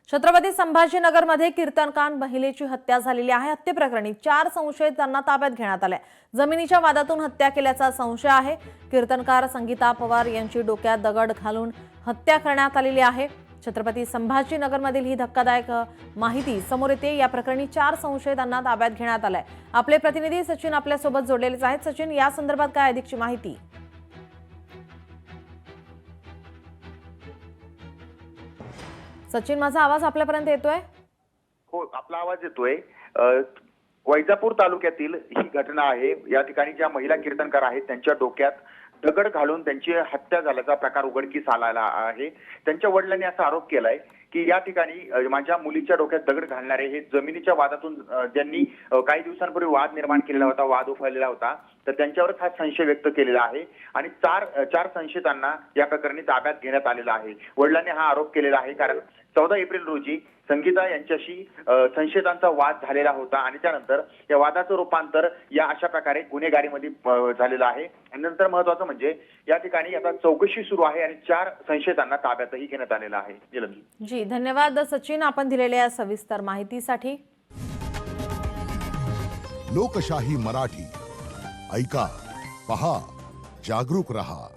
छत्रपती संभाजीनगरमध्ये कीर्तनकार महिलेची हत्या झालेली आहे। हत्येप्रकरणी 4 संशयितांना ताब्यात घेण्यात आले। जमिनीच्या वादातून हत्या केल्याचा संशय आहे। कीर्तनकार संगीता पवार यांची डोक्यात दगड घालून हत्या करण्यात आलेली आहे। छत्रपती संभाजीनगरमधील ही धक्कादायक माहिती समोर येते। या प्रकरणी 4 संशयितांना ताब्यात घेण्यात आले। आपले प्रतिनिधी सचिन आपल्या सोबत जोडलेले आहेत। सचिन, या संदर्भात काय अधिकची माहिती? सचिन, माझा आवाज आपल्यापर्यंत येतोय? हो, आपला आवाज येतोय। वैजापूर तालुक्यातील ही घटना आहे। या ठिकाणी ज्या महिला कीर्तनकार आहेत त्यांच्या डोक्यात दगड घालून त्यांची हत्या झाल्याचा प्रकार उघडकीस आलेला आहे। त्यांच्या वडिलांनी असा आरोप केलाय की या ठिकाणी माझ्या मुलीच्या डोक्यात दगड घालणारे हे जमिनीच्या वादातून ज्यांनी काही दिवसांपूर्वी वाद निर्माण केलेला होता, वाद उफाळलेला होता, तर त्यांच्यावरच हा संशय व्यक्त केलेला आहे आणि चार संशयितांना या प्रकरणी ताब्यात घेण्यात आलेला आहे। वडिलांनी हा आरोप केलेला आहे कारण 14 एप्रिल रोजी संगीता यांच्याशी संशयितांचा वाद झालेला होता आणि त्यानंतर या वादाचं रूपांतर या अशा प्रकारे गुन्हेगारीमध्ये झालेलं आहे। आणि नंतर महत्त्वाचं म्हणजे या ठिकाणी आता चौकशी सुरू आहे आणि 4 संशयितांना ताब्यातही घेण्यात आलेलं आहे। जी, धन्यवाद सचिन, आपण दिलेल्या सविस्तर माहितीसाठी। लोकशाही मराठी ऐका, पहा, जागरूक रहा।